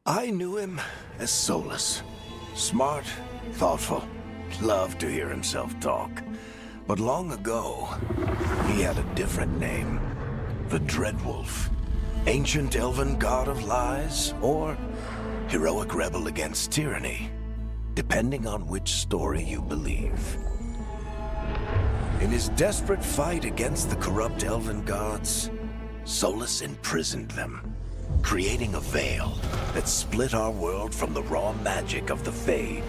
I knew him as Solus. Smart, thoughtful, loved to hear himself talk. But long ago, he had a different name. The Dreadwolf. Ancient elven god of lies, or heroic rebel against tyranny, depending on which story you believe. In his desperate fight against the corrupt elven gods, Solus imprisoned them, creating a veil that split our world from the raw magic of the Fade.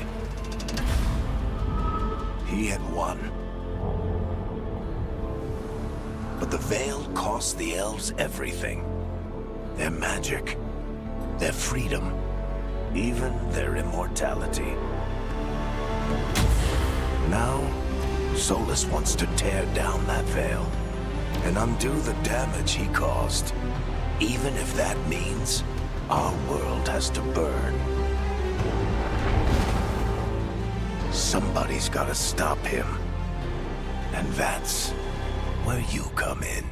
He had won. But the veil cost the elves everything. Their magic, their freedom, even their immortality. Now, Solus wants to tear down that veil and undo the damage he caused, even if that means our world has to burn. Somebody's gotta stop him, and that's where you come in.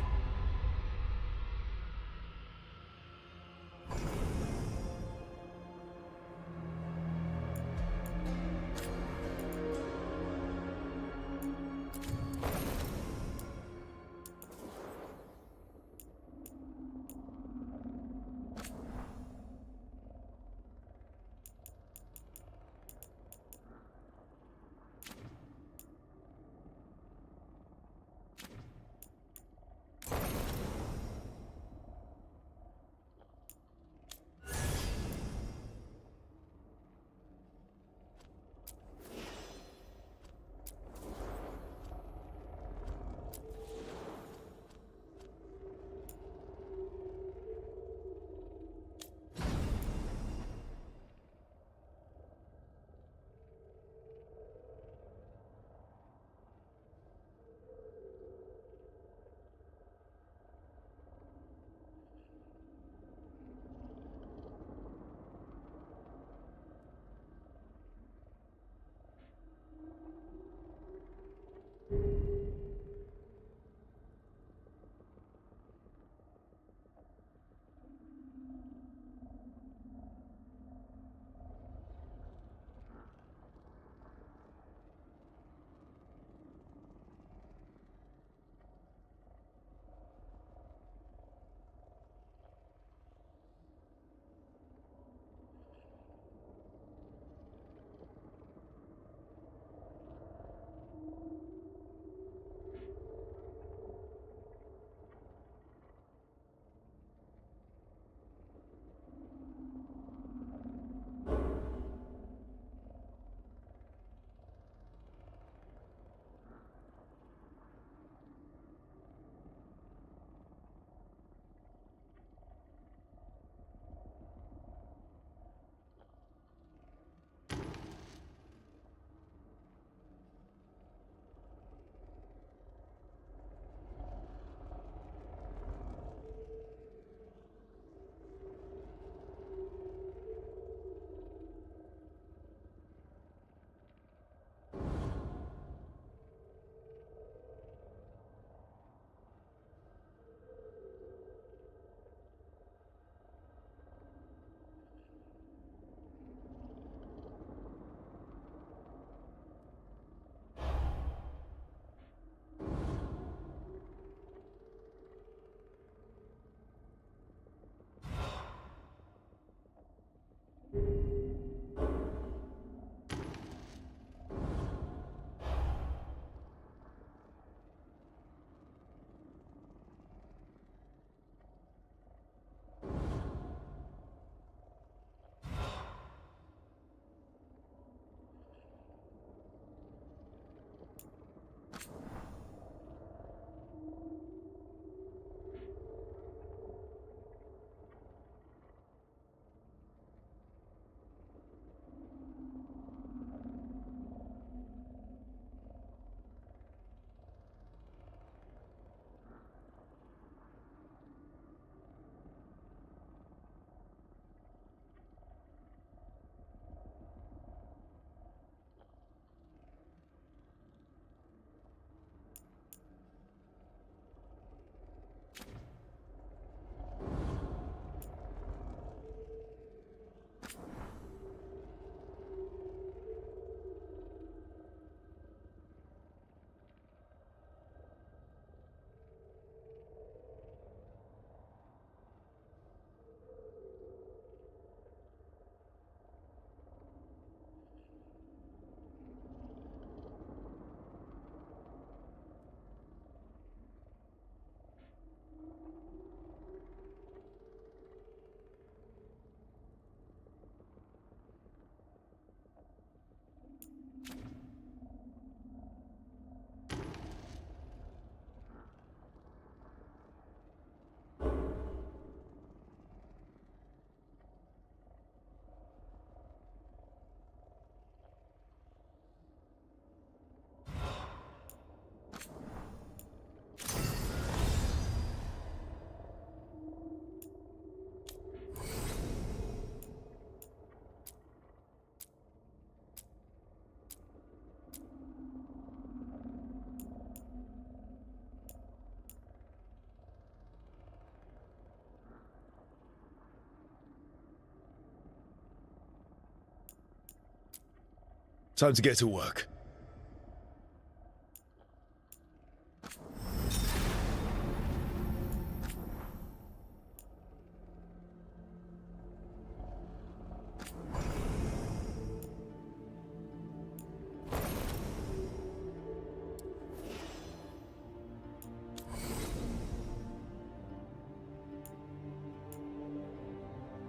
Time to get to work.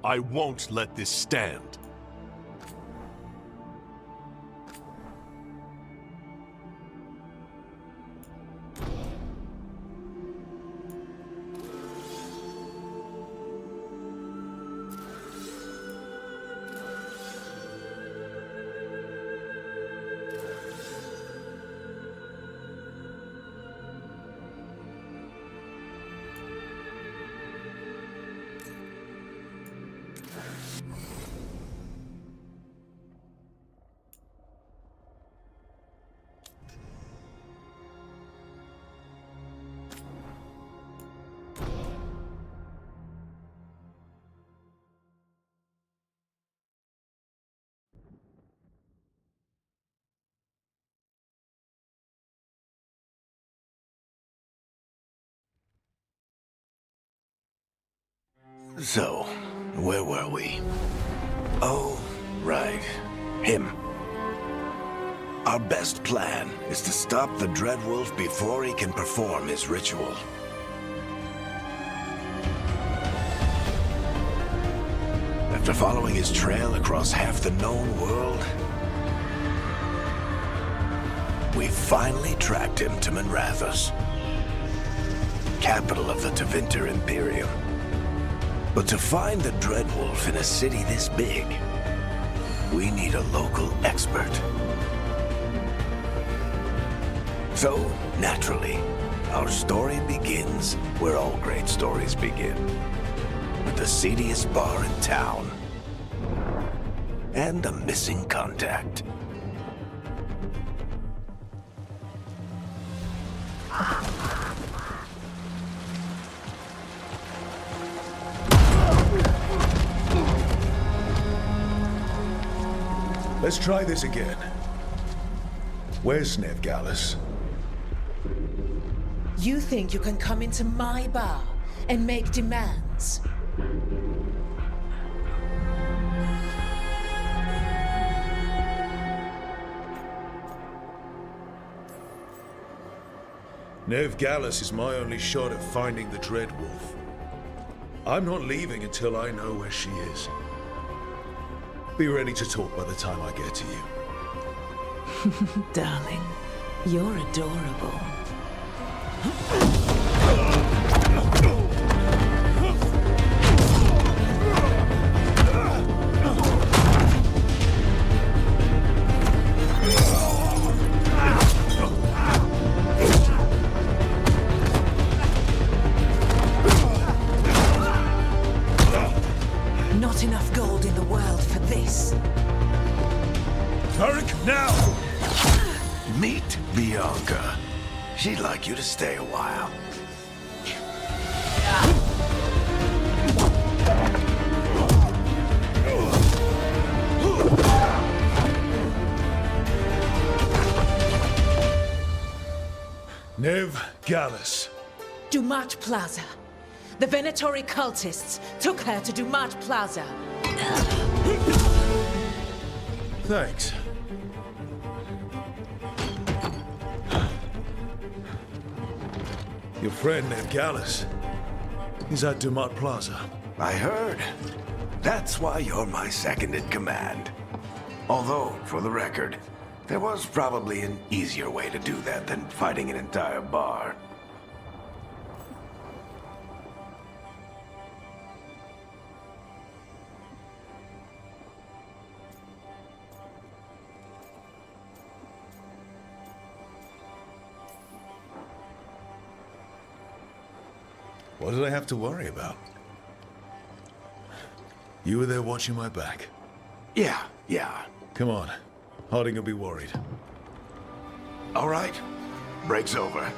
I won't let this stand. So, where were we? Oh, right. Him. Our best plan is to stop the Dreadwolf before he can perform his ritual. After following his trail across half the known world, we finally tracked him to Minrathous, capital of the Tevinter Imperium. But to find the Dreadwolf in a city this big, we need a local expert. So, naturally, our story begins where all great stories begin. With the seediest bar in town. And a missing contact. Let's try this again. Where's Nev Gallus? You think you can come into my bar and make demands? Nev Gallus is my only shot at finding the Dreadwolf. I'm not leaving until I know where she is. Be ready to talk by the time I get to you. Darling, you're adorable. Not enough gold in the world for this. Tarek, now! Meet Bianca. She'd like you to stay a while. Nev Gallus. Dumat Plaza. The Venatori cultists took her to Dumat Plaza. Thanks. Your friend Nev Gallus. He's at Dumat Plaza. I heard. That's why you're my second in command. Although, for the record, there was probably an easier way to do that than fighting an entire bar. What did I have to worry about? You were there watching my back. Yeah. Come on. Harding will be worried. All right. Break's over.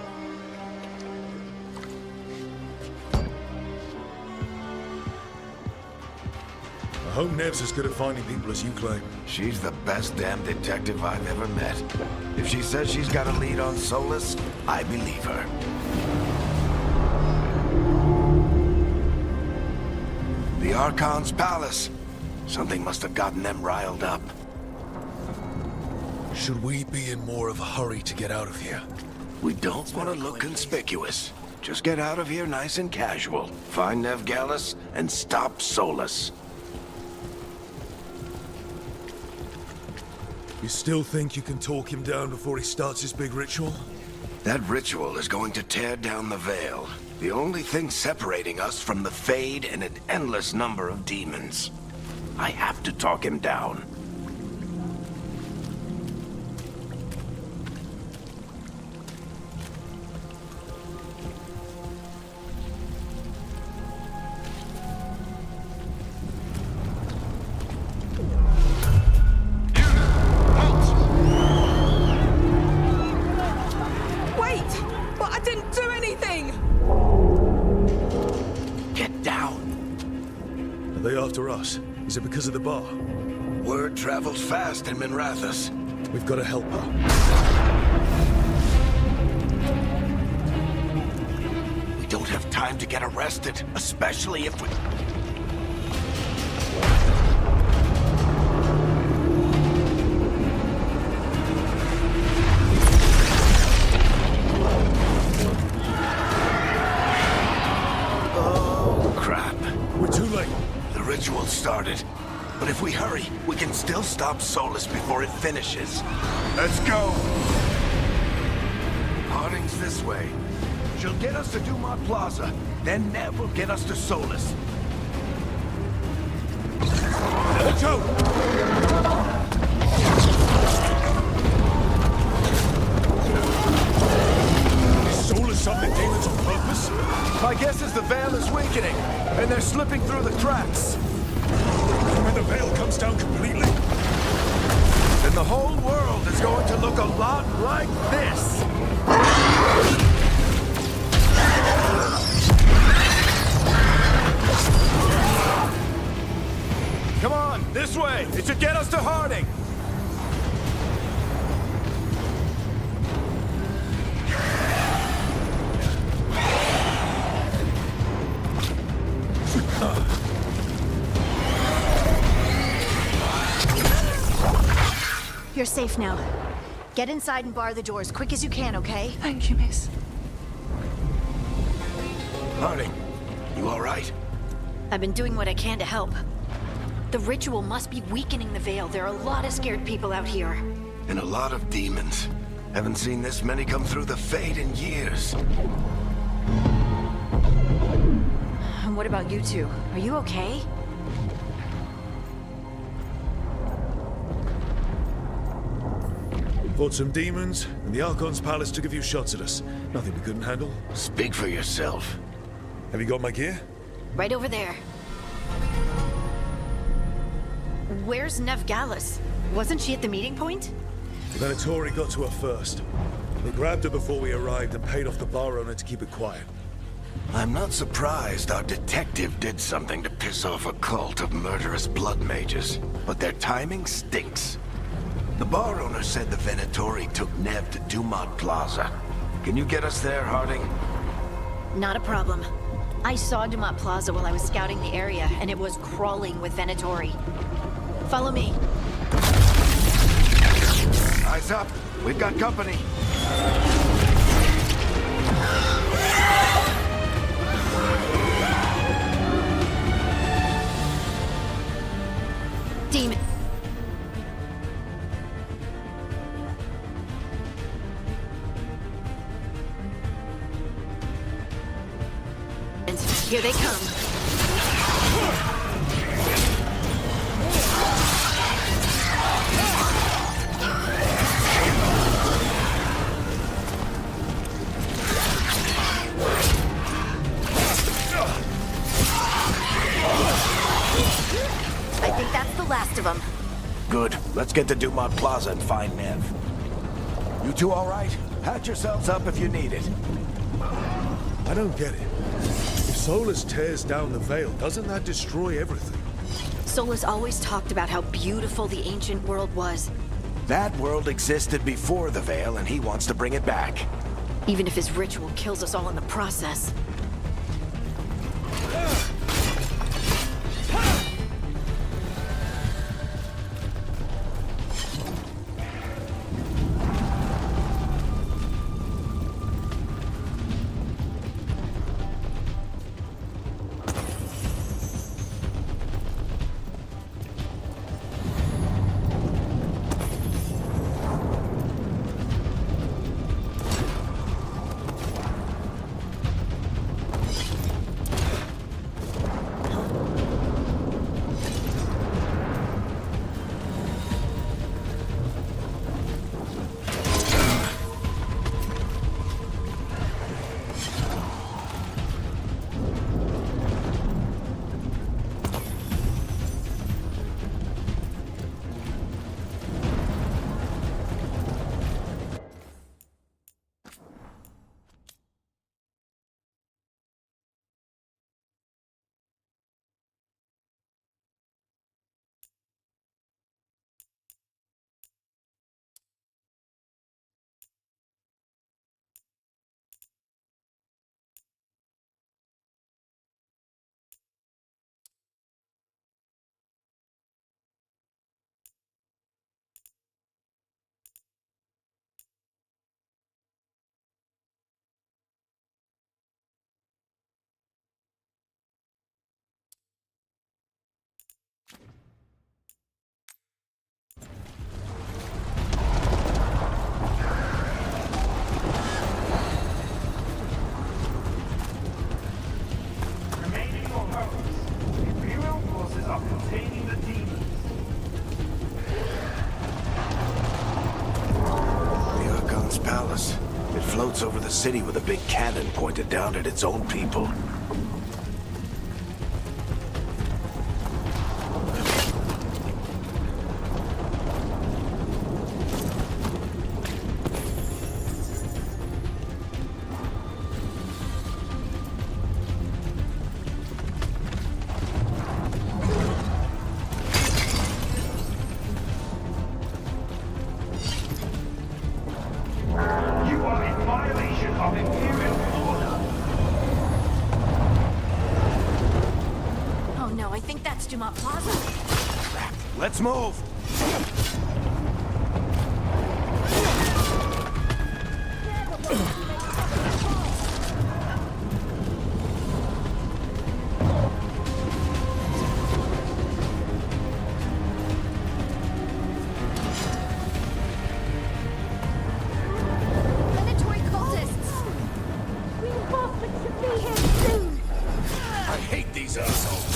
I hope Nev's as good at finding people as you claim. She's the best damn detective I've ever met. If she says she's got a lead on Solus, I believe her. The Archon's palace. Something must have gotten them riled up. Should we be in more of a hurry to get out of here? We don't want to look conspicuous. Just get out of here nice and casual. Find Nev Gallus and stop Solus. You still think you can talk him down before he starts his big ritual? That ritual is going to tear down the Veil. The only thing separating us from the Fade and an endless number of demons. I have to talk him down. Is it because of the bar? Word travels fast in Minrathous. We've got to help her. We don't have time to get arrested, especially if we... Oh, crap. We're too late. The ritual started. But if we hurry, we can still stop Solus before it finishes. Let's go! Harding's this way. She'll get us to Dumont Plaza. Then Nev will get us to Solus. Let's go! Is Solus summoning demons on purpose? My guess is the Veil is weakening, and they're slipping through the cracks. When the Veil comes down completely? Then the whole world is going to look a lot like this. Come on, this way. It should get us to Harding. You're safe now. Get inside and bar the doors quick as you can, okay? Thank you, miss. Harding, you all right? I've been doing what I can to help. The ritual must be weakening the Veil. There are a lot of scared people out here. And a lot of demons. Haven't seen this many come through the Fade in years. And what about you two? Are you okay? Fought some demons, and the Archon's palace took a few shots at us. Nothing we couldn't handle. Speak for yourself. Have you got my gear? Right over there. Where's Nev Gallus? Wasn't she at the meeting point? The Venatori got to her first. They grabbed her before we arrived and paid off the bar owner to keep it quiet. I'm not surprised our detective did something to piss off a cult of murderous blood mages, but their timing stinks. The bar owner said the Venatori took Nev to Dumont Plaza. Can you get us there, Harding? Not a problem. I saw Dumont Plaza while I was scouting the area, and it was crawling with Venatori. Follow me. Eyes up. We've got company. Demon. Here they come. I think that's the last of them. Good. Let's get to Dumont Plaza and find Nev. You two all right? Patch yourselves up if you need it. I don't get it. If Solus tears down the Veil, doesn't that destroy everything? Solus always talked about how beautiful the ancient world was, That world existed before the Veil, and he wants to bring it back. even if his ritual kills us all in the process. Remaining your hosts. The Imperial forces are containing the demons. The Archon's palace. It floats over the city with a big cannon pointed down at its own people. You are in violation of Imperial order. Oh no, I think that's Dumont Plaza. Let's move! Predatory cultists! Reinforcements should be here soon! I hate these assholes!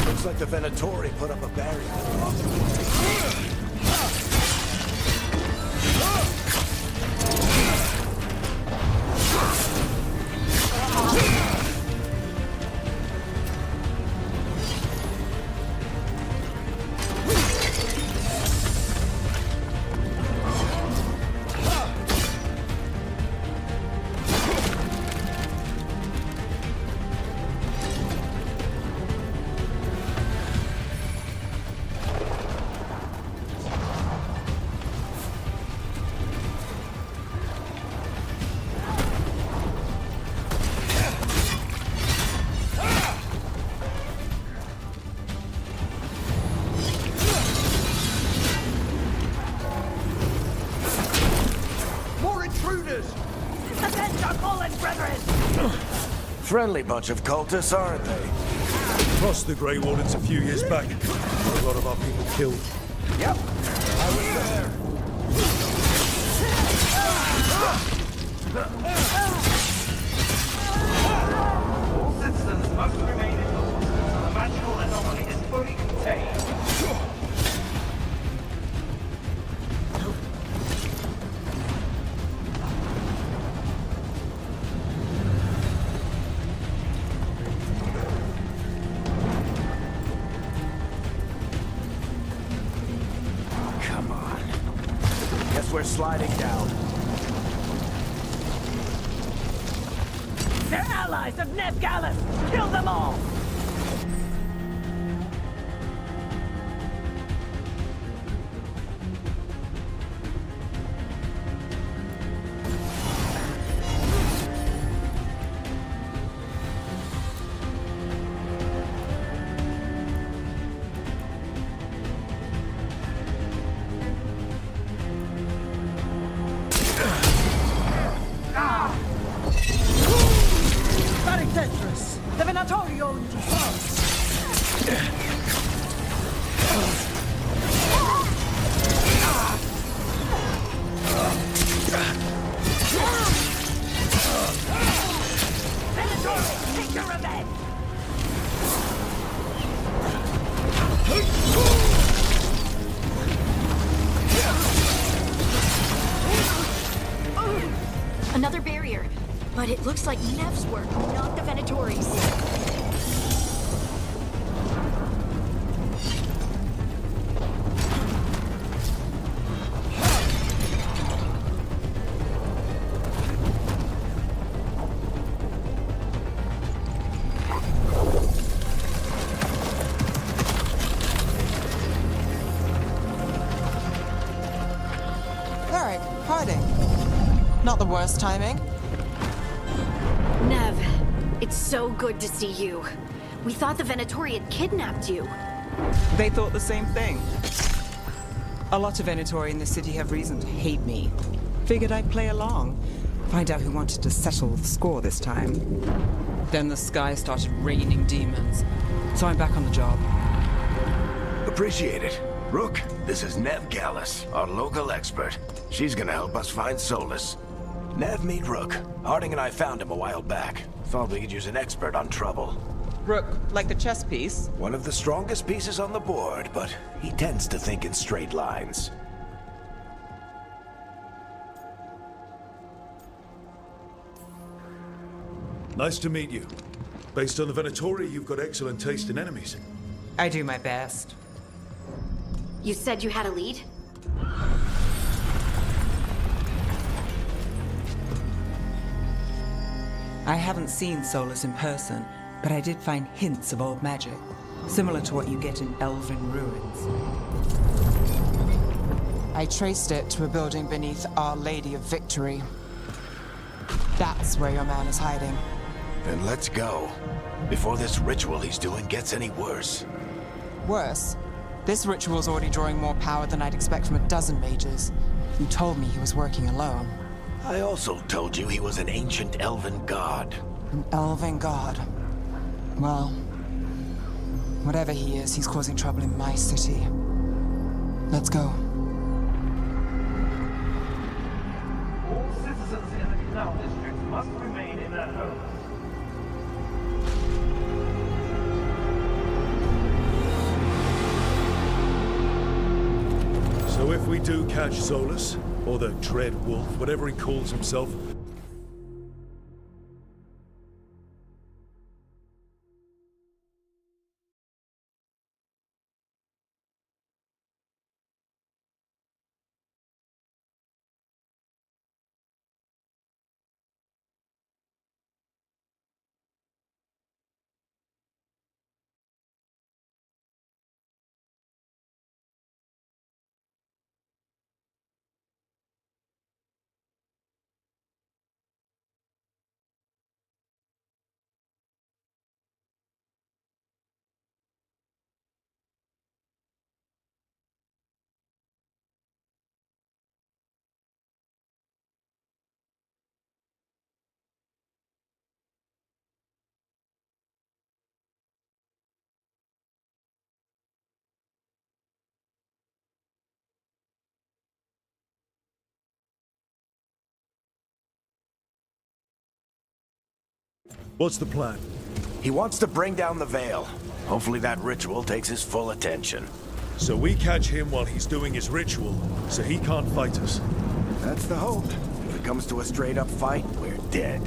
Looks like the Venatori put up a barrier that blocks the way. Friendly bunch of cultists, aren't they? Crossed the Grey Wardens a few years back. Got a lot of our people killed. Yep. I was there. All citizens must remain indoors. The magical anomaly is fully contained. sliding down. They're allies of Ned Gallus! Kill them all! Tetris, the Venatorio into Venatorio, take your revenge! Another barrier. But it looks like Nev's work, not the Venatori's. Varric, hiding. Not the worst timing. Nev, it's so good to see you. We thought the Venatori had kidnapped you. They thought the same thing. A lot of Venatori in the city have reason to hate me. Figured I'd play along. Find out who wanted to settle the score this time. Then the sky started raining demons. So I'm back on the job. Appreciate it. Rook, this is Nev Gallus, our local expert. She's gonna help us find Solus. Nev, meet Rook. Harding and I found him a while back. Thought we could use an expert on trouble. Rook, like the chess piece? One of the strongest pieces on the board, but he tends to think in straight lines. Nice to meet you. Based on the Venatori, you've got excellent taste in enemies. I do my best. You said you had a lead? I haven't seen Solus in person, but I did find hints of old magic, similar to what you get in Elven ruins. I traced it to a building beneath Our Lady of Victory. That's where your man is hiding. Then let's go. Before this ritual he's doing gets any worse. Worse, this ritual's already drawing more power than I'd expect from a dozen mages. You told me he was working alone. I also told you he was an ancient elven god. An elven god. Well, whatever he is, he's causing trouble in my city. Let's go. All citizens in the Canal District must remain in their homes. So if we do catch Solus, or the Dread Wolf, whatever he calls himself, what's the plan? He wants to bring down the veil. Hopefully that ritual takes his full attention. So we catch him while he's doing his ritual, so he can't fight us. That's the hope. If it comes to a straight-up fight, we're dead.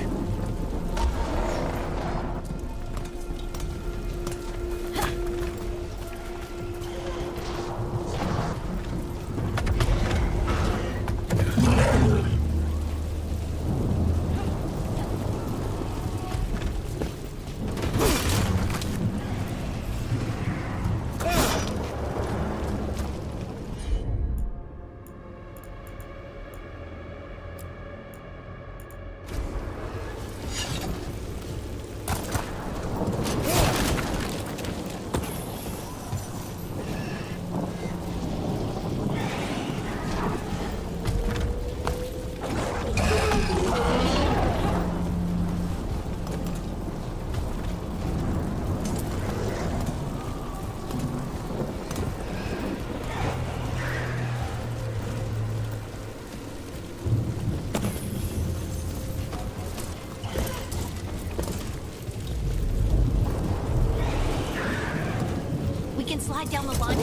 slide down the line?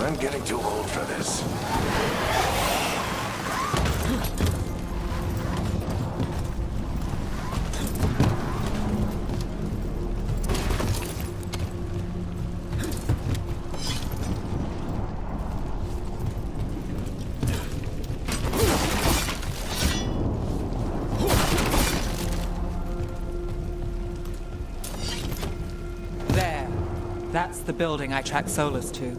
I'm getting too old for this. There. That's the building I tracked Solus to.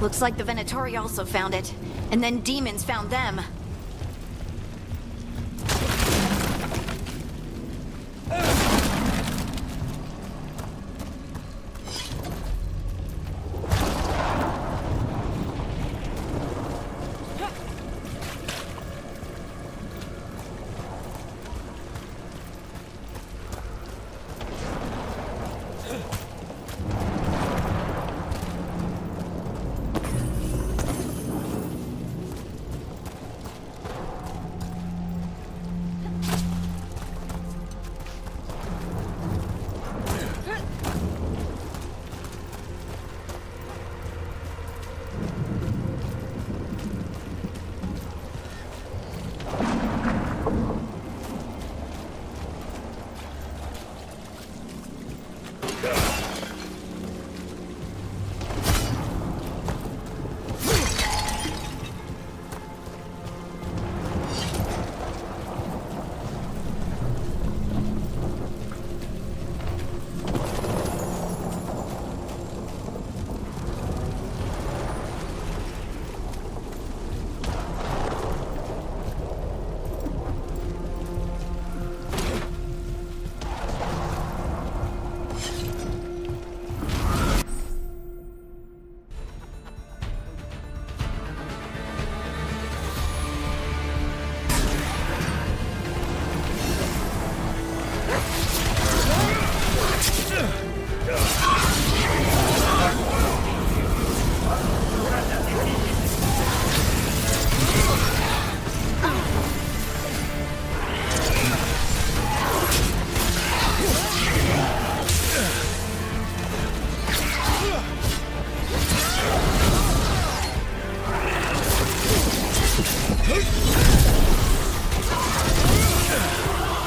Looks like the Venatori also found it. And then demons found them.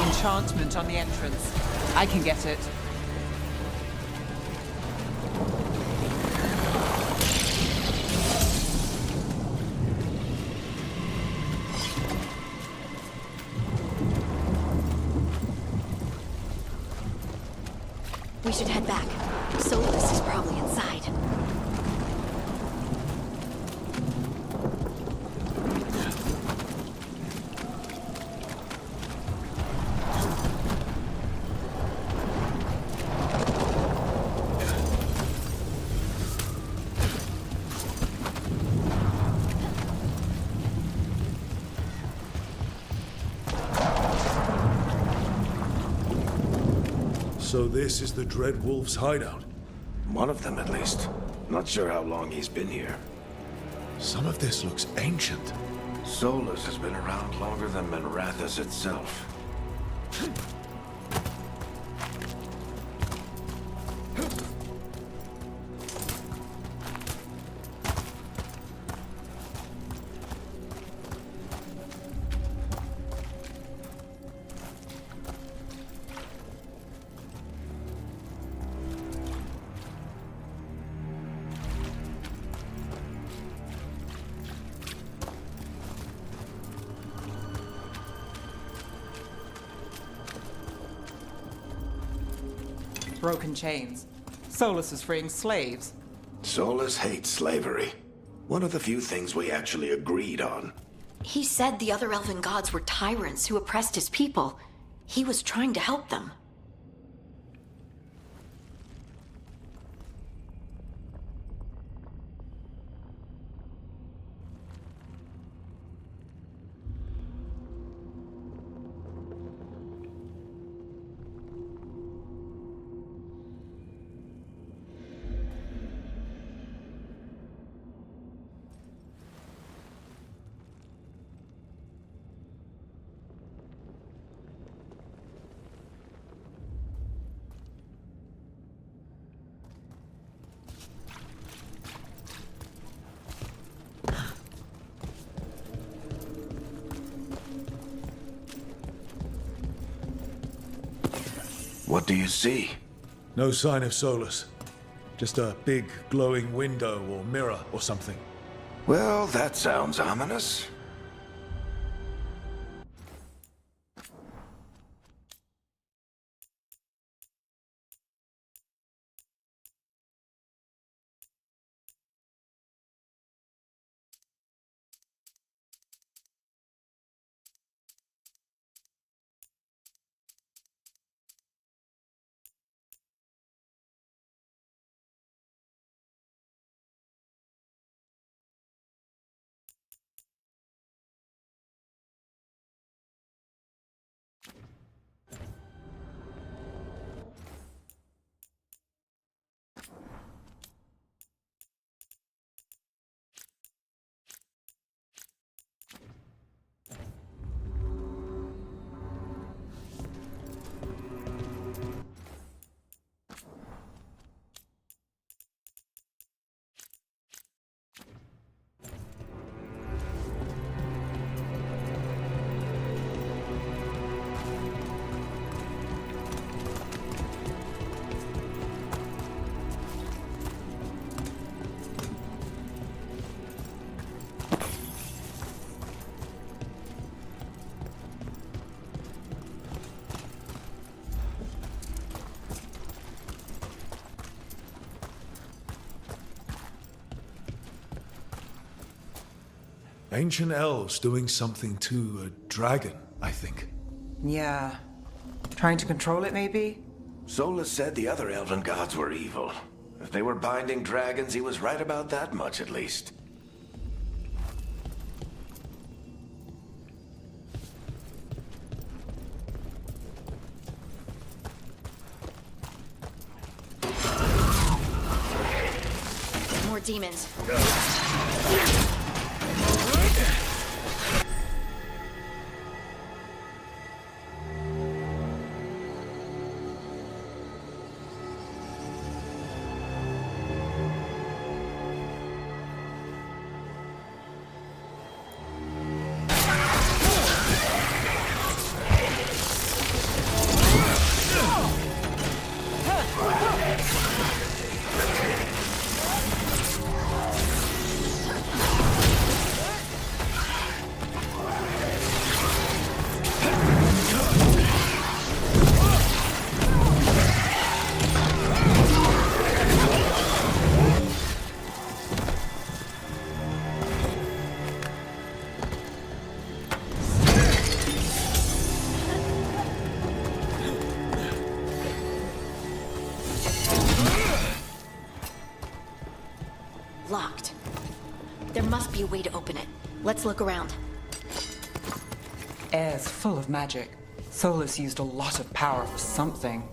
Enchantment on the entrance. I can get it. We should head back. Solus is probably inside. So this is the Dreadwolf's hideout. One of them, at least. Not sure how long he's been here. Some of this looks ancient. Solus has been around longer than Minrathous itself. Broken chains. Solus is freeing slaves. Solus hates slavery. One of the few things we actually agreed on. He said the other elven gods were tyrants who oppressed his people. He was trying to help them. What do you see? No sign of Solus. Just a big glowing window or mirror or something. Well, that sounds ominous. Ancient elves doing something to a dragon, I think. Yeah. Trying to control it, maybe? Solus said the other elven gods were evil. If they were binding dragons, he was right about that much, at least. More demons. Locked. There must be a way to open it. Let's look around. Air's full of magic. Solus used a lot of power for something.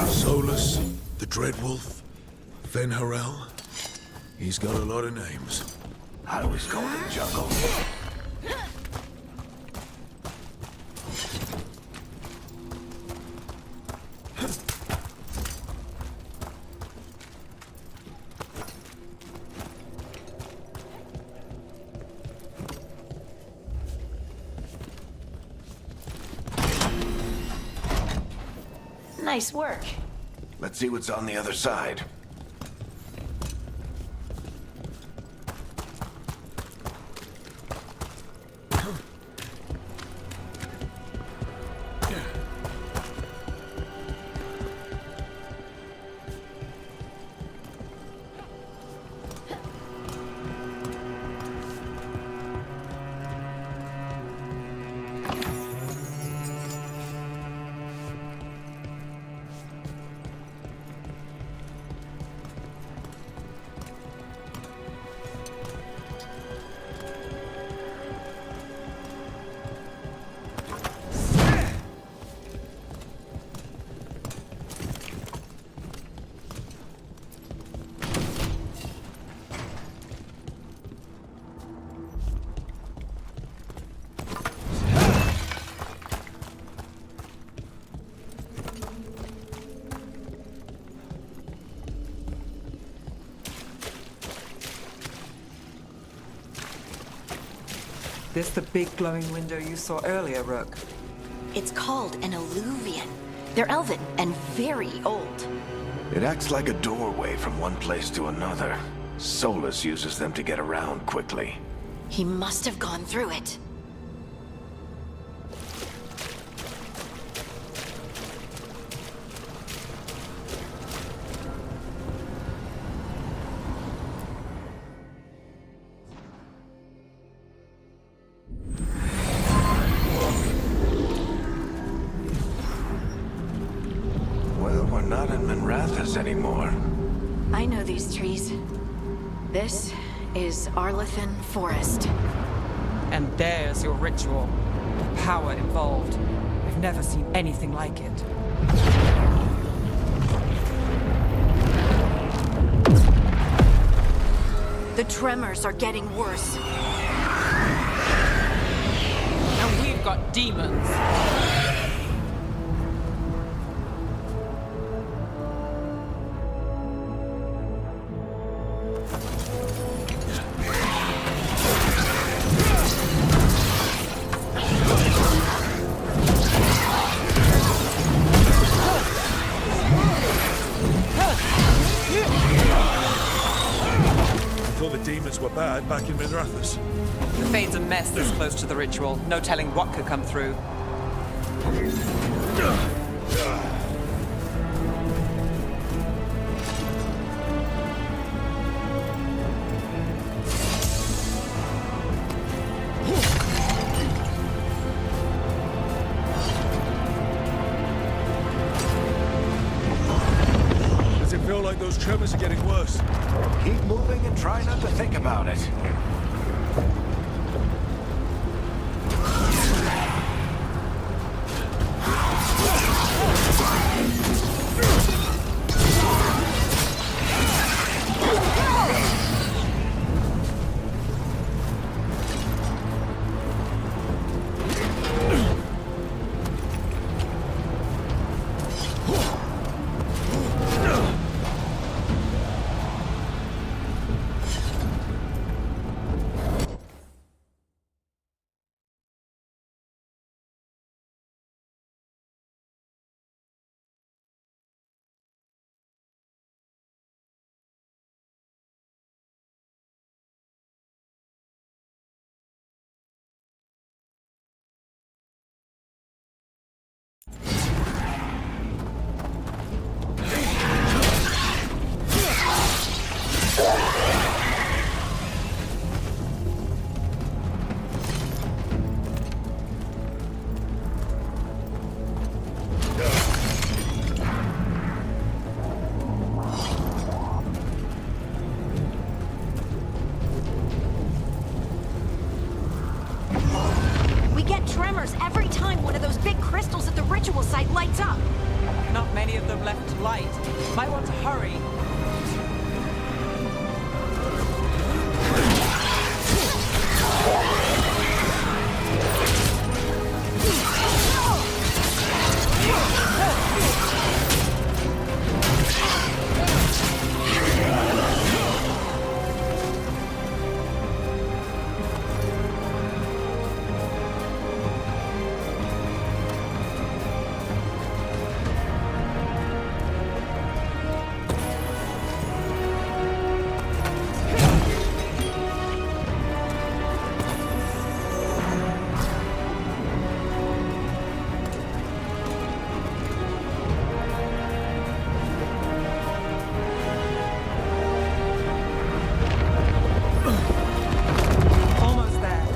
Solus, the Dreadwolf, Ven-Harel. He's got a lot of names. I always called him Jungle. Nice work. Let's see what's on the other side. This the big glowing window you saw earlier, Rook? It's called an alluvian. They're elven and very old. It acts like a doorway from one place to another. Solus uses them to get around quickly. He must have gone through it. Well, we're not in Minrathous anymore. I know these trees. This is Arlathan Forest. And there's your ritual. The power involved. I've never seen anything like it. The tremors are getting worse. And we've got demons. I thought the demons were bad back in Minrathous. The Fade's a mess this close to the ritual. No telling what could come through. Does it feel like those tremors are getting worse? Keep moving and try not to think about it. We get tremors every time one of those big crystals at the ritual site lights up. Not many of them left to light. Might want to hurry. Almost there.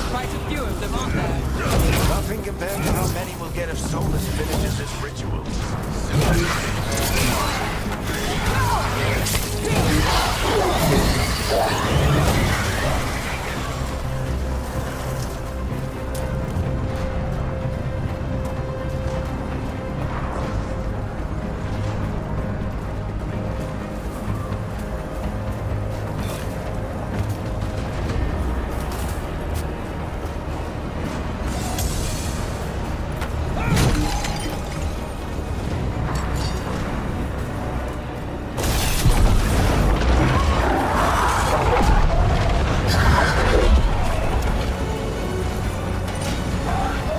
Quite a few of them, aren't there? Nothing compared to how many we'll get if Solus finishes his ritual.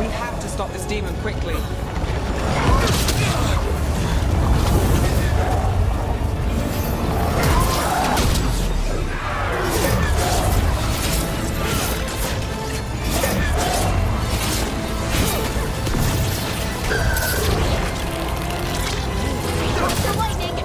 We have to stop this demon quickly. The lightning!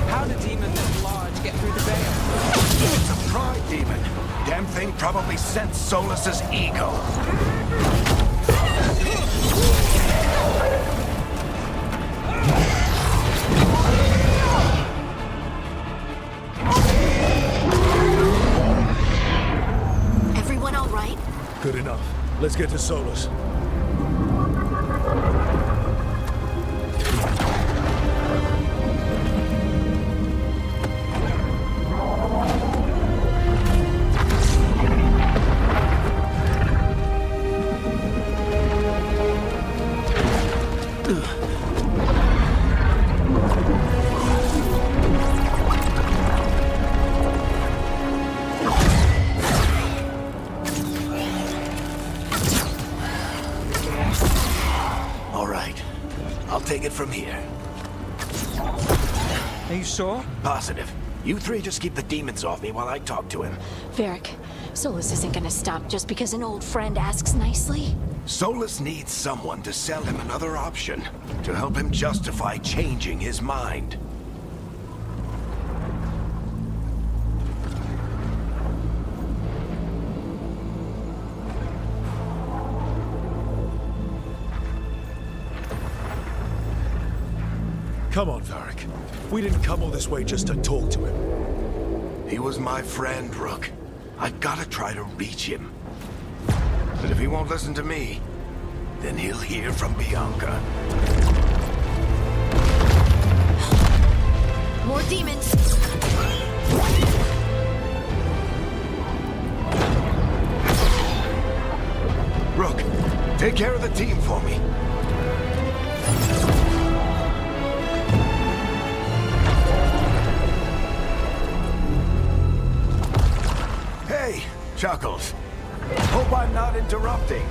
How did demons this large get through the veil? It's a pride demon. Damn thing probably sensed Solus's ego. Everyone all right? Good enough. Let's get to Solus. All right. I'll take it from here. Are you sure? Positive. You three just keep the demons off me while I talk to him. Varric, Solus isn't gonna stop just because an old friend asks nicely. Solus needs someone to sell him another option, to help him justify changing his mind. Come on, Varric. We didn't come all this way just to talk to him. He was my friend, Rook. I've gotta try to reach him. But if he won't listen to me, then he'll hear from Bianca. More demons! Rook, take care of the team for me. Hey, Chuckles. Hope I'm not interrupting.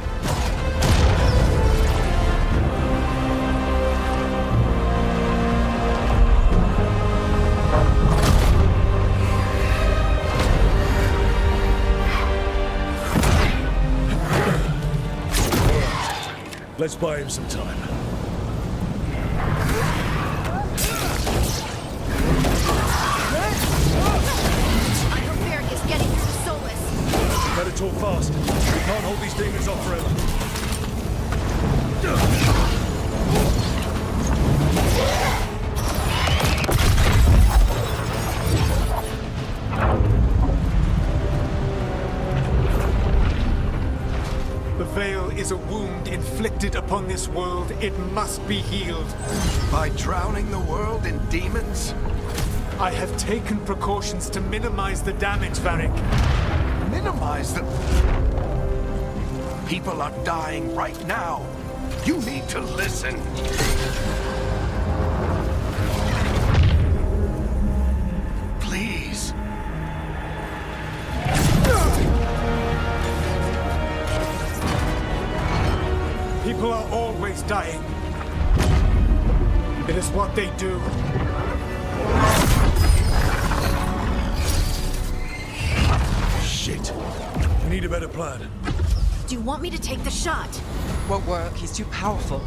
Let's buy him some time. I hope Varric is getting through to Solus. Better talk fast. We can't hold these demons off forever. The veil is a wound inflicted upon this world. It must be healed. By drowning the world in demons? I have taken precautions to minimize the damage, Varric. Minimize the... People are dying right now. You need to listen. Please. People are always dying. It is what they do. Shit. We need a better plan. Do you want me to take the shot? Won't work. He's too powerful.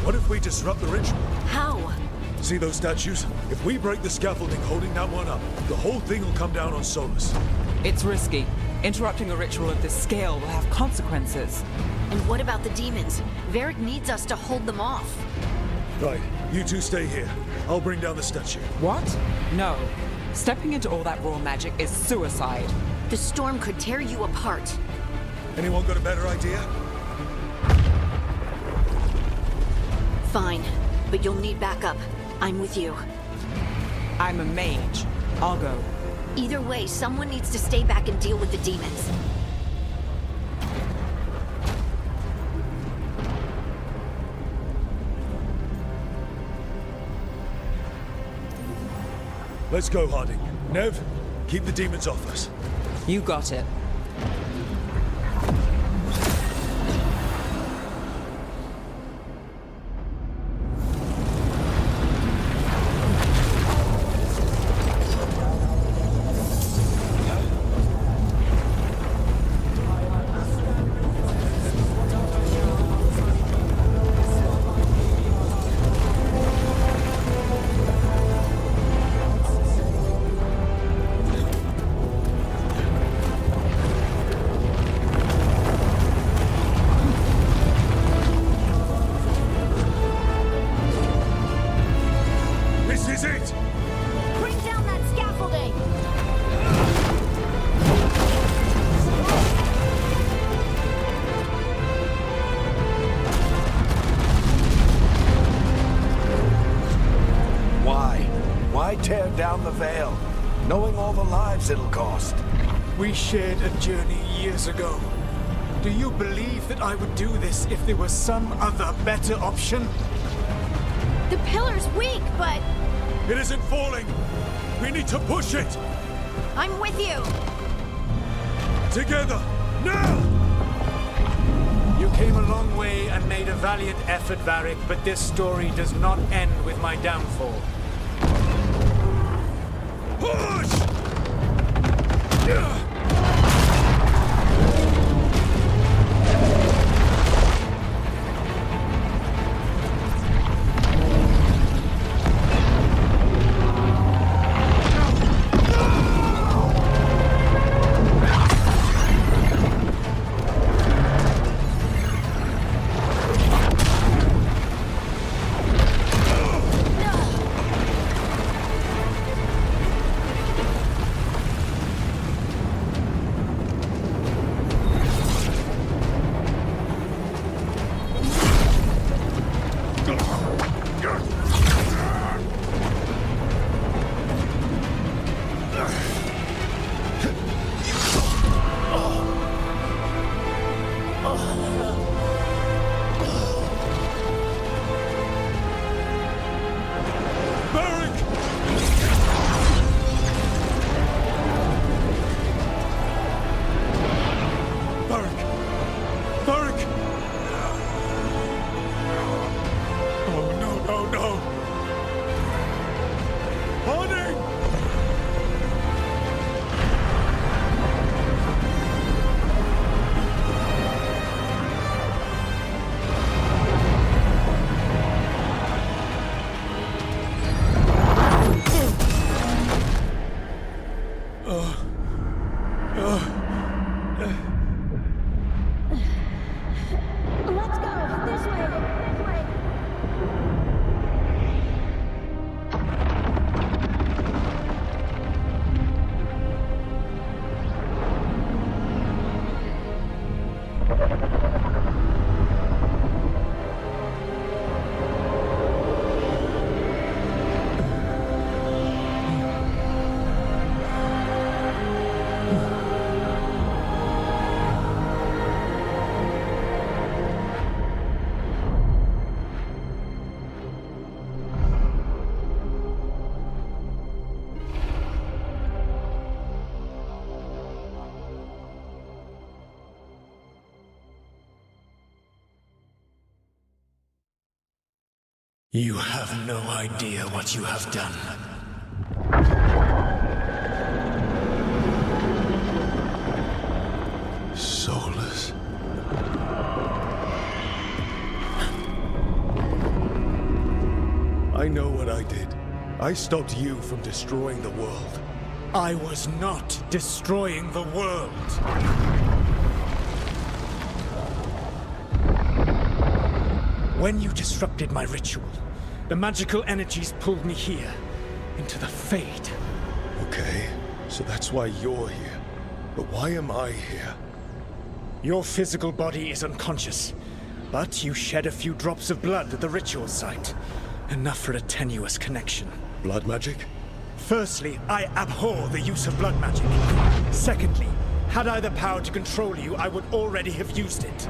What if we disrupt the ritual? How? See those statues? If we break the scaffolding holding that one up, the whole thing will come down on Solus. It's risky. Interrupting a ritual of this scale will have consequences. And what about the demons? Varric needs us to hold them off. Right, you two stay here. I'll bring down the statue. What? No. Stepping into all that raw magic is suicide. The storm could tear you apart. Anyone got a better idea? Fine, but you'll need backup. I'm with you. I'm a mage. I'll go. Either way, someone needs to stay back and deal with the demons. Let's go, Harding. Nev, keep the demons off us. You got it. This is it! Bring down that scaffolding! Why? Why tear down the veil, knowing all the lives it'll cost? We shared a journey years ago. Do you believe that I would do this if there was some other better option? The pillar's weak, but It isn't falling! We need to push it! I'm with you! Together! Now! You came a long way and made a valiant effort, Varric, but this story does not end with my downfall. Push! You have no idea what you have done. Soulless. I know what I did. I stopped you from destroying the world. I was not destroying the world. When you disrupted my ritual, the magical energies pulled me here, into the Fade. Okay, so that's why you're here. But why am I here? Your physical body is unconscious, but you shed a few drops of blood at the ritual site. Enough for a tenuous connection. Blood magic? Firstly, I abhor the use of blood magic. Secondly, had I the power to control you, I would already have used it.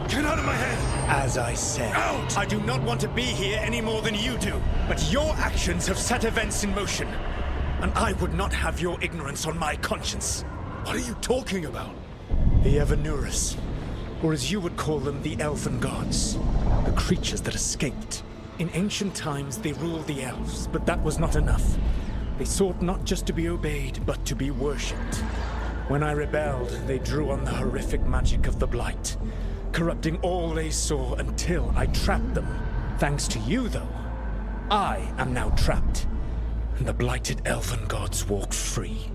Get out of my head! As I said, Out! I do not want to be here any more than you do. But your actions have set events in motion. And I would not have your ignorance on my conscience. What are you talking about? The Evanurus, or as you would call them, the Elven Gods. The creatures that escaped. In ancient times, they ruled the elves, but that was not enough. They sought not just to be obeyed, but to be worshipped. When I rebelled, they drew on the horrific magic of the Blight, corrupting all they saw until I trapped them. Thanks to you, though, I am now trapped, and the blighted Elven Gods walk free.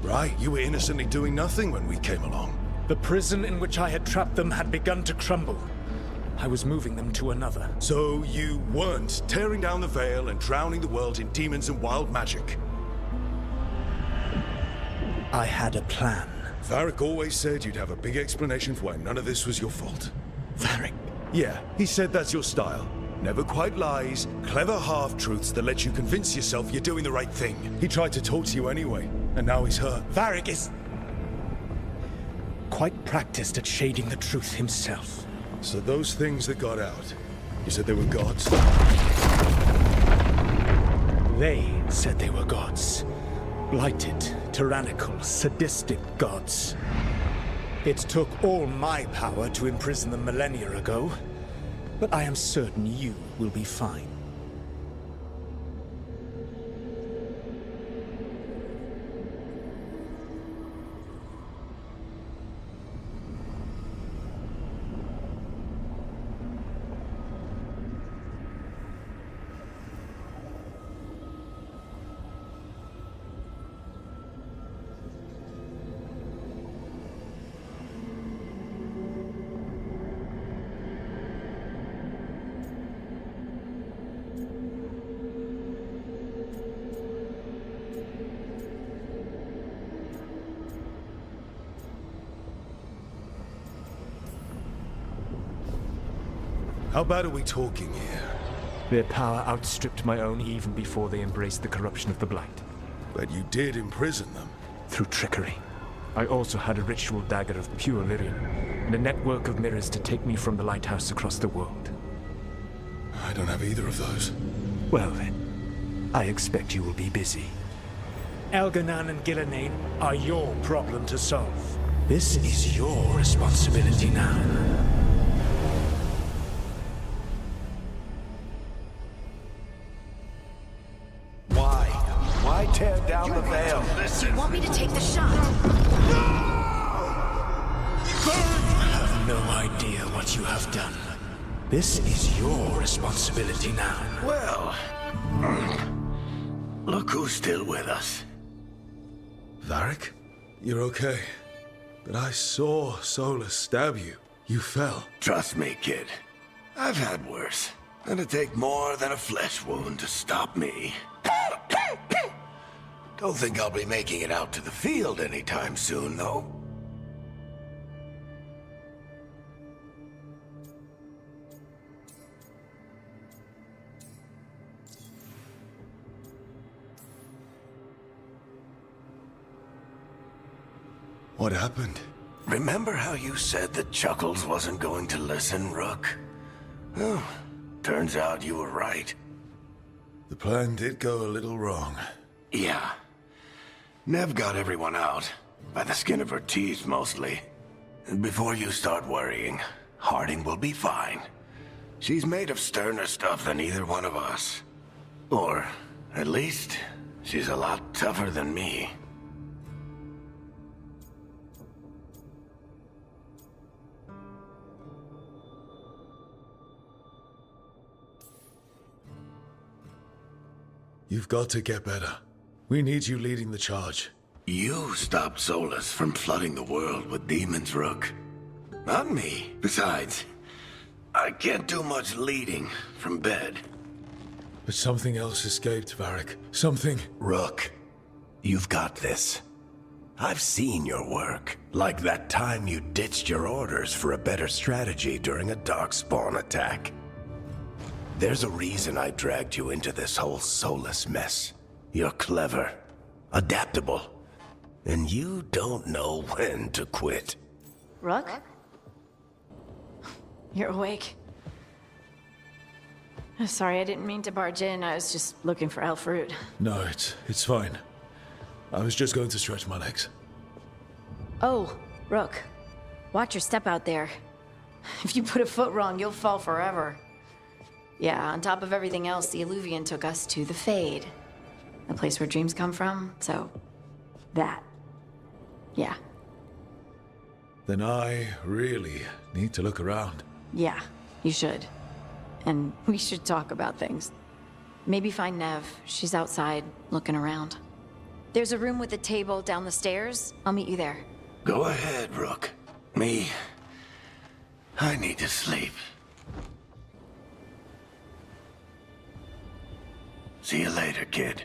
Right, you were innocently doing nothing when we came along. The prison in which I had trapped them had begun to crumble. I was moving them to another. So you weren't tearing down the veil and drowning the world in demons and wild magic. I had a plan. Varric always said you'd have a big explanation for why none of this was your fault. Varric. Yeah, he said that's your style. Never quite lies, clever half-truths that let you convince yourself you're doing the right thing. He tried to talk to you anyway, and now he's hurt. Varric is quite practiced at shading the truth himself. So those things that got out, you said they were gods? They said they were gods. Blighted, tyrannical, sadistic gods. It took all my power to imprison them millennia ago, but I am certain you will be fine. How bad are we talking here? Their power outstripped my own even before they embraced the corruption of the Blight. But you did imprison them. Through trickery. I also had a ritual dagger of pure lyrium, and a network of mirrors to take me from the lighthouse across the world. I don't have either of those. Well then, I expect you will be busy. Elganan and Gillenane are your problem to solve. This is your responsibility now. Why tear down the veil? You want me to take the shot? You have no idea what you have done. This is your responsibility now. Well, look who's still with us. Varric? You're okay. But I saw Solus stab you. You fell. Trust me, kid. I've had worse. It'd take more than a flesh wound to stop me. Don't think I'll be making it out to the field anytime soon, though. What happened? Remember how you said that Chuckles wasn't going to listen, Rook? Well, turns out you were right. The plan did go a little wrong. Yeah. Nev got everyone out. By the skin of her teeth, mostly. And before you start worrying, Harding will be fine. She's made of sterner stuff than either one of us. Or, at least, she's a lot tougher than me. You've got to get better. We need you leading the charge. You stopped Solus from flooding the world with demons, Rook. Not me. Besides, I can't do much leading from bed. But something else escaped, Varric. Something... Rook, you've got this. I've seen your work. Like that time you ditched your orders for a better strategy during a Darkspawn attack. There's a reason I dragged you into this whole Solus mess. You're clever, adaptable, and you don't know when to quit. Rook? You're awake. Sorry, I didn't mean to barge in. I was just looking for Alfred. No, it's fine. I was just going to stretch my legs. Oh, Rook. Watch your step out there. If you put a foot wrong, you'll fall forever. Yeah, on top of everything else, the Illuvian took us to the Fade. The place where dreams come from, so... that. Yeah. Then I really need to look around. Yeah, you should. And we should talk about things. Maybe find Nev. She's outside, looking around. There's a room with a table down the stairs. I'll meet you there. Go ahead, Rook. Me... I need to sleep. See you later, kid.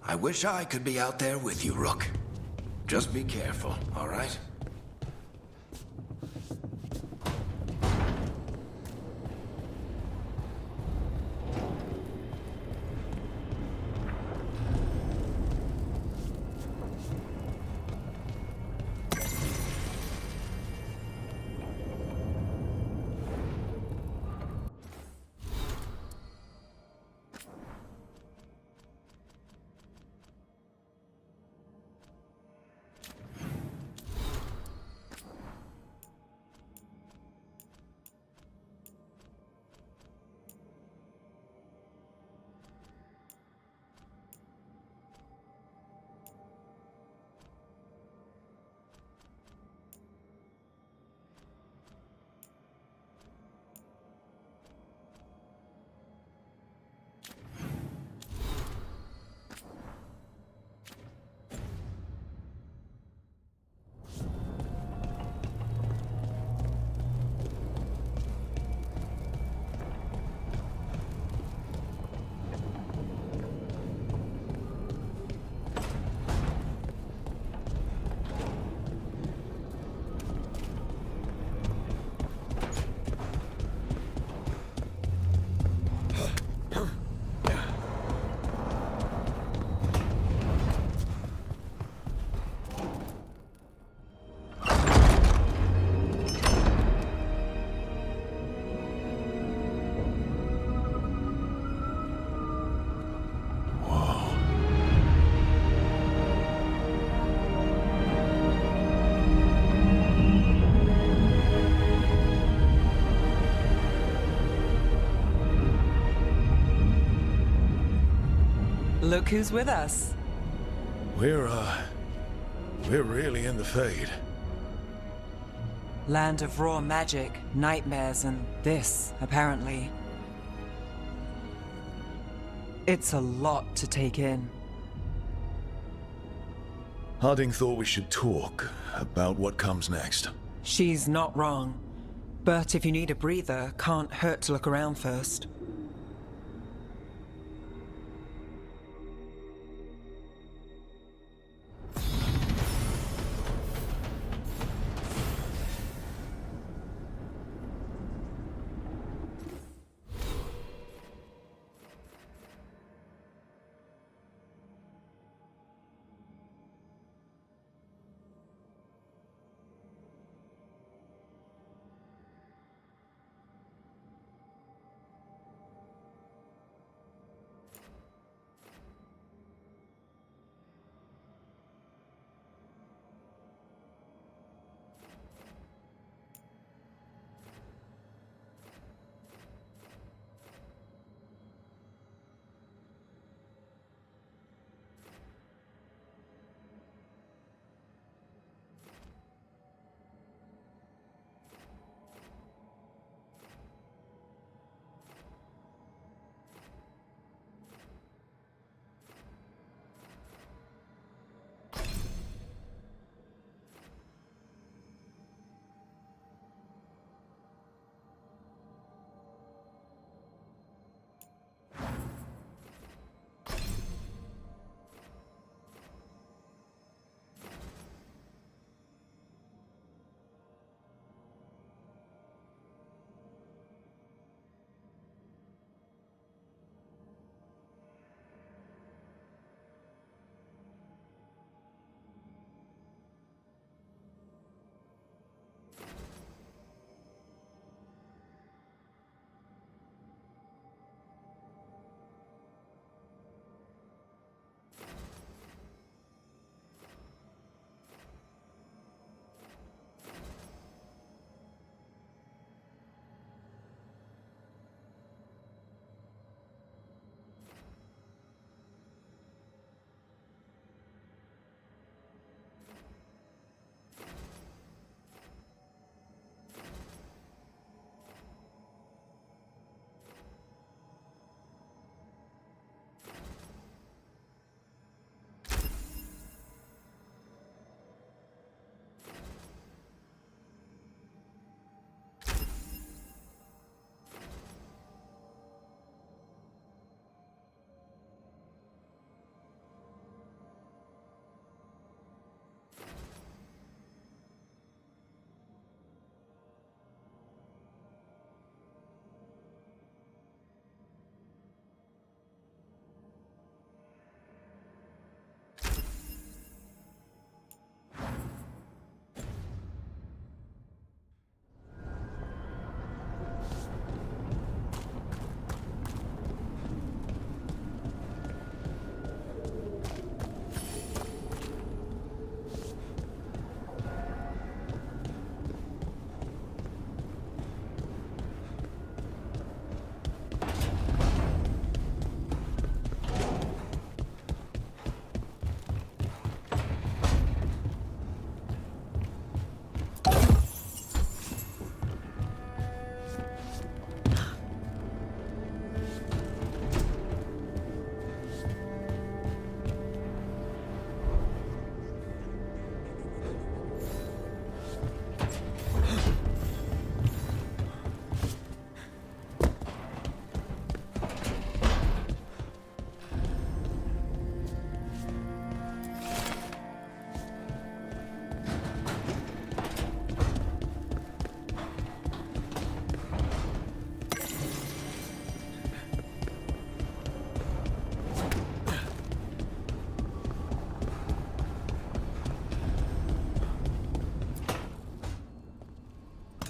I wish I could be out there with you, Rook. Just be careful, all right? Look who's with us. We're really in the Fade. Land of raw magic, nightmares, and this, apparently. It's a lot to take in. Harding thought we should talk about what comes next. She's not wrong. But if you need a breather, can't hurt to look around first.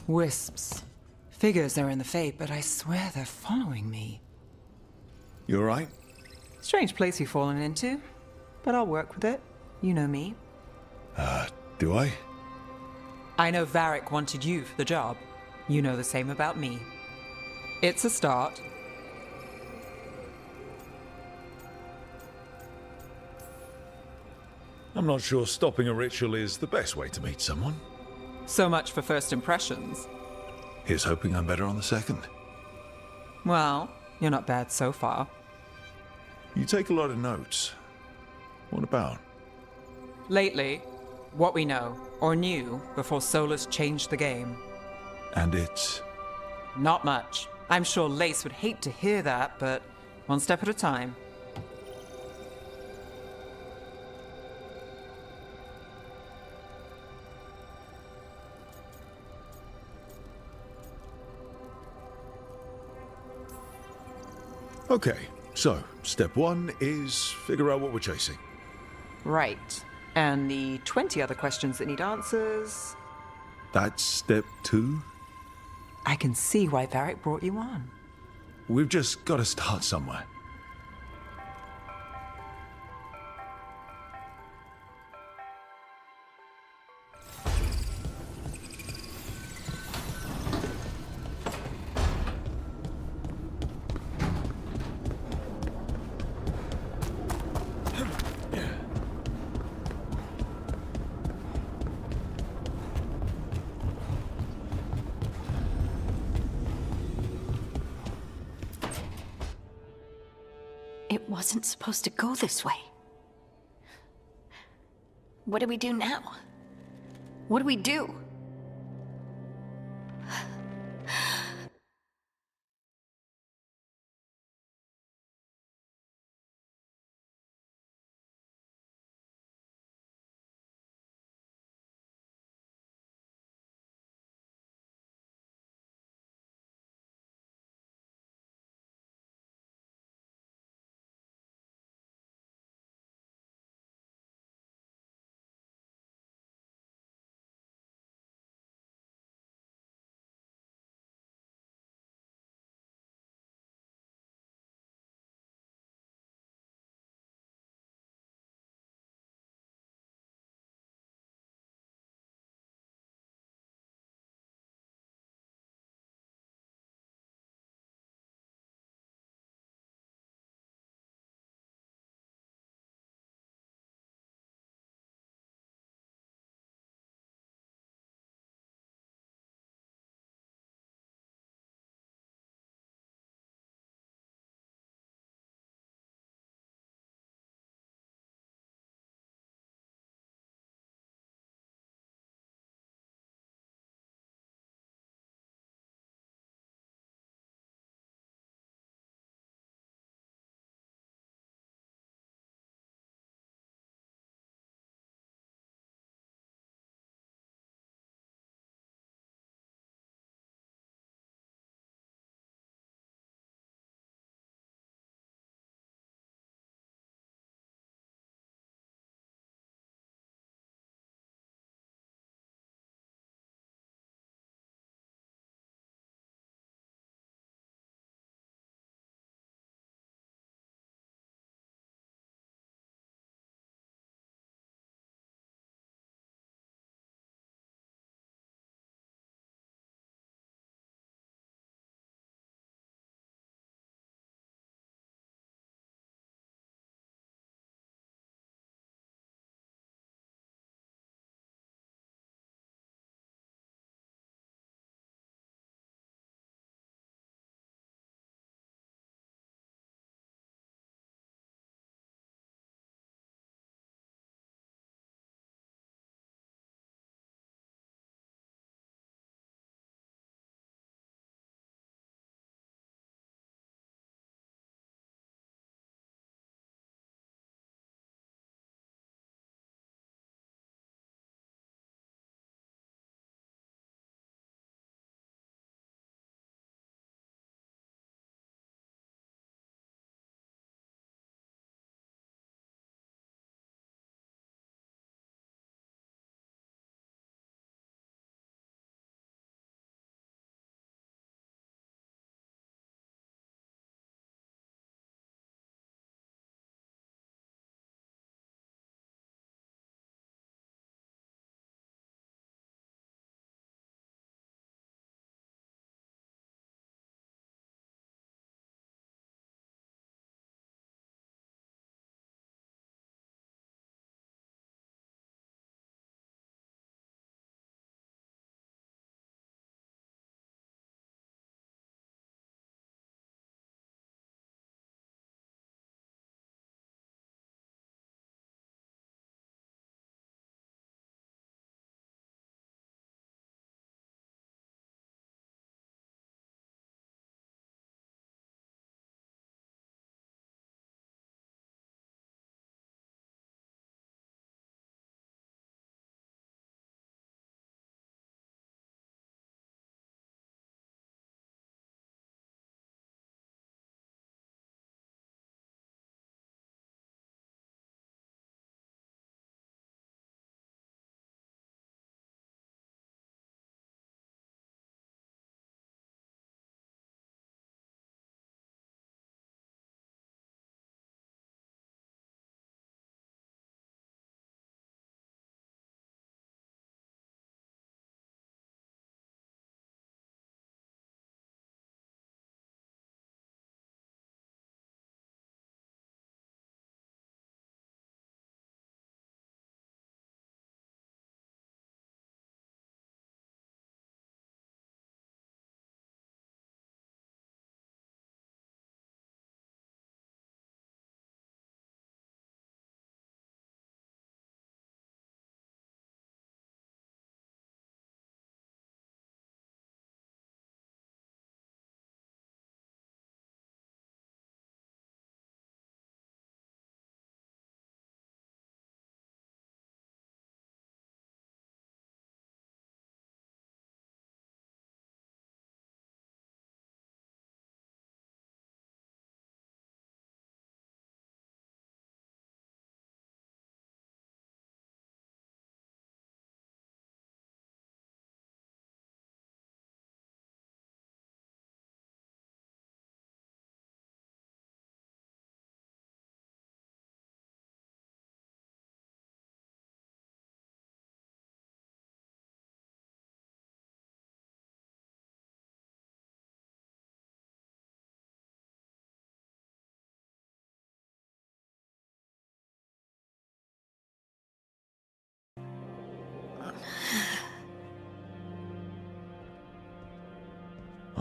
Wisps. Figures they're in the Fade, but I swear they're following me. You alright? Strange place you've fallen into, but I'll work with it. You know me. Do I? I know Varric wanted you for the job. You know the same about me. It's a start. I'm not sure stopping a ritual is the best way to meet someone. So much for first impressions. Here's hoping I'm better on the second. Well, you're not bad so far. You take a lot of notes. What about? Lately, what we know, or knew, before Solus changed the game. And it's... Not much. I'm sure Lace would hate to hear that, but one step at a time. Okay, so step one is figure out what we're chasing. Right. And the 20 other questions that need answers... That's step two? I can see why Varric brought you on. We've just got to start somewhere. It wasn't supposed to go this way. What do we do now? What do we do?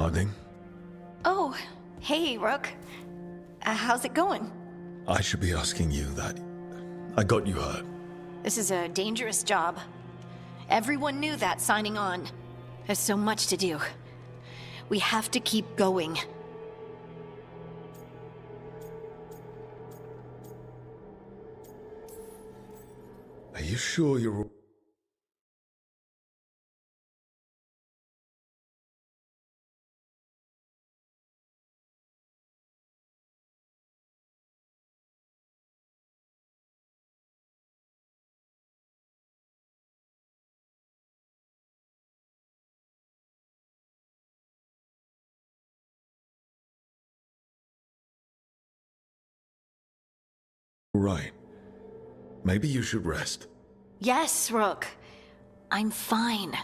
Harding, Oh, hey, Rook. How's it going? I should be asking you that. I got you hurt. This is a dangerous job. Everyone knew that signing on. There's so much to do. We have to keep going. Are you sure you're... right? Maybe you should rest. Yes, Rook. I'm fine.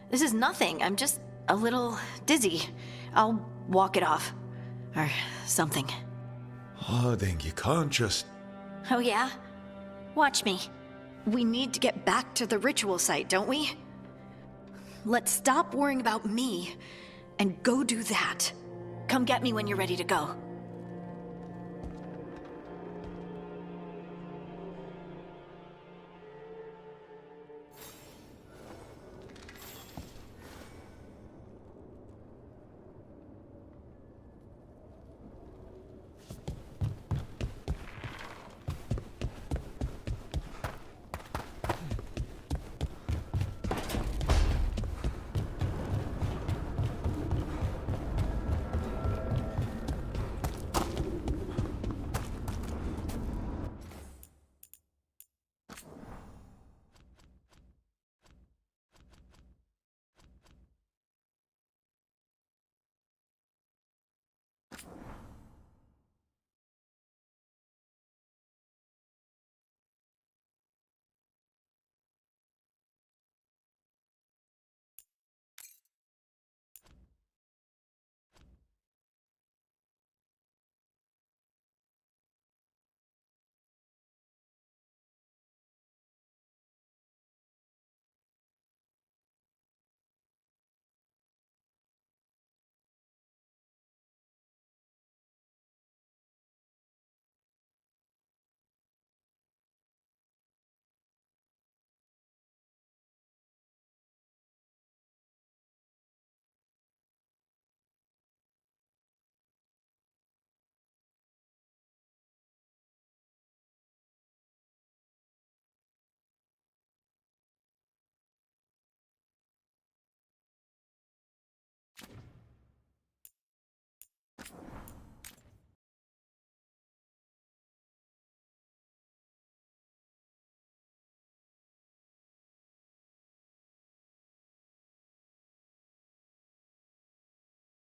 This is nothing. I'm just a little dizzy. I'll walk it off. Or something. Harding, you can't just... Oh yeah? Watch me. We need to get back to the ritual site, don't we? Let's stop worrying about me and go do that. Come get me when you're ready to go.